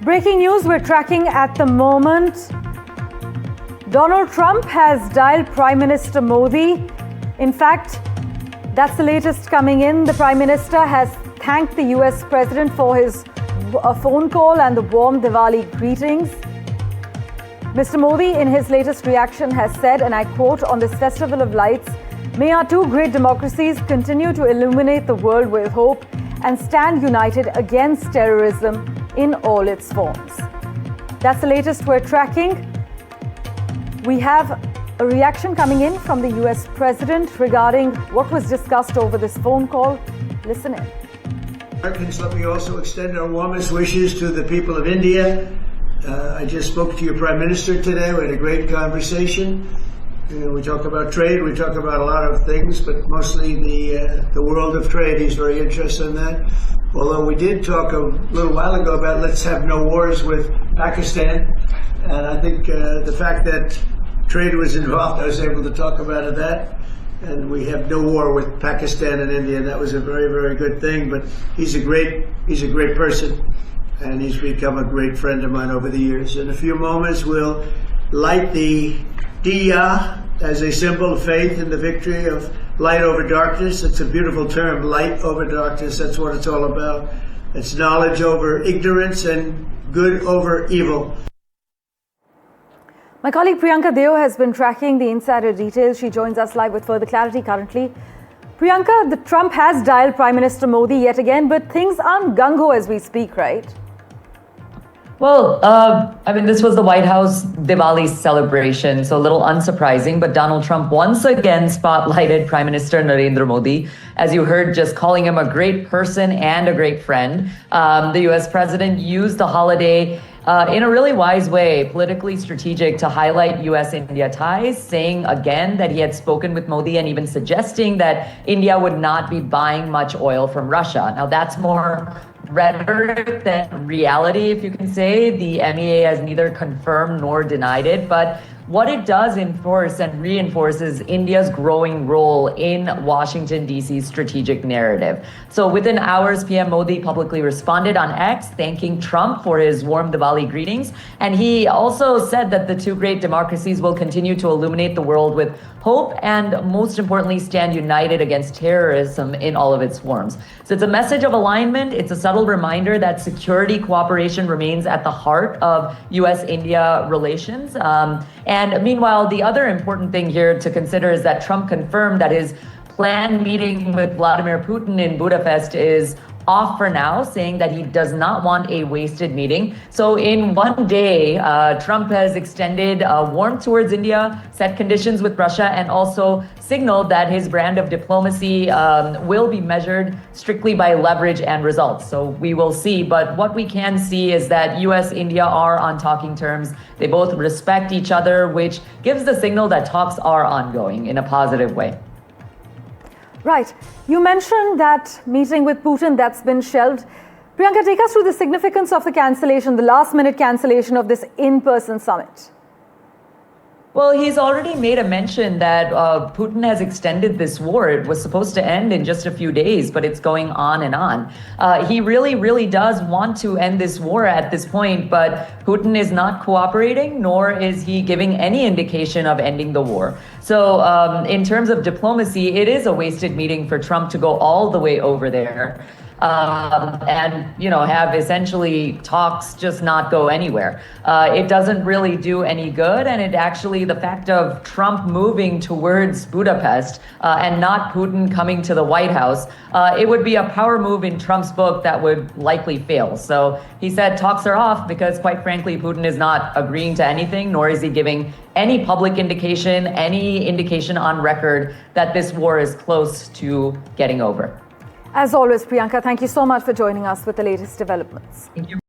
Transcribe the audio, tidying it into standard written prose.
Breaking news we're tracking at the moment. Donald Trump has dialed Prime Minister Modi. In fact, that's the latest coming in. The Prime Minister has thanked the US President for his phone call and the warm Diwali greetings. Mr. Modi, in his latest reaction, has said, and I quote, "On this festival of lights, may our two great democracies continue to illuminate the world with hope and stand united against terrorism in all its forms." That's the latest we're tracking. We have a reaction coming in from the US President regarding what was discussed over this phone call. Listen in. Americans, let me also extend our warmest wishes to the people of India. I just spoke to your Prime Minister today. We had a great conversation. We talk about trade, we talk about a lot of things, but mostly the world of trade. He's very interested in that. Although we did talk a little while ago about let's have no wars with Pakistan. And I think the fact that trade was involved, I was able to talk about that. And we have no war with Pakistan and India. And that was a very, very good thing. But he's a great person. And he's become a great friend of mine over the years. In a few moments, we'll light the Diya as a symbol of faith in the victory of light over darkness. It's a beautiful term, light over darkness. That's what it's all about. It's knowledge over ignorance and good over evil. My colleague Priyanka Deo has been tracking the insider details. She joins us live with further clarity currently. Priyanka, Trump has dialed Prime Minister Modi yet again, but things aren't gung-ho as we speak, right? Well, this was the White House Diwali celebration, so a little unsurprising, but Donald Trump once again spotlighted Prime Minister Narendra Modi, as you heard, just calling him a great person and a great friend. The US president used the holiday in a really wise way, politically strategic, to highlight US-India ties, saying again that he had spoken with Modi and even suggesting that India would not be buying much oil from Russia. Now, that's more rhetoric than reality, if you can say. The MEA has neither confirmed nor denied it, but what it does enforce and reinforces India's growing role in Washington, D.C.'s strategic narrative. So within hours, PM Modi publicly responded on X, thanking Trump for his warm Diwali greetings. And he also said that the two great democracies will continue to illuminate the world with hope and, most importantly, stand united against terrorism in all of its forms. So it's a message of alignment. It's a subtle reminder that security cooperation remains at the heart of U.S.-India relations. And meanwhile, the other important thing here to consider is that Trump confirmed that his planned meeting with Vladimir Putin in Budapest is off for now, saying that he does not want a wasted meeting. So in one day, Trump has extended warmth towards India, set conditions with Russia, and also signaled that his brand of diplomacy will be measured strictly by leverage and results. So we will see. But what we can see is that US-India are on talking terms. They both respect each other, which gives the signal that talks are ongoing in a positive way. Right. You mentioned that meeting with Putin that's been shelved. Priyanka, take us through the significance of the cancellation, the last-minute cancellation of this in-person summit. Well, he's already made a mention that Putin has extended this war. It was supposed to end in just a few days, but it's going on and on. He really does want to end this war at this point, but Putin is not cooperating, nor is he giving any indication of ending the war. So in terms of diplomacy, it is a wasted meeting for Trump to go all the way over there. And have essentially talks just not go anywhere. It doesn't really do any good, and it actually, the fact of Trump moving towards Budapest and not Putin coming to the White House, it would be a power move in Trump's book that would likely fail. So he said talks are off because, quite frankly, Putin is not agreeing to anything, nor is he giving any public indication, any indication on record that this war is close to getting over. As always, Priyanka, thank you so much for joining us with the latest developments. Thank you.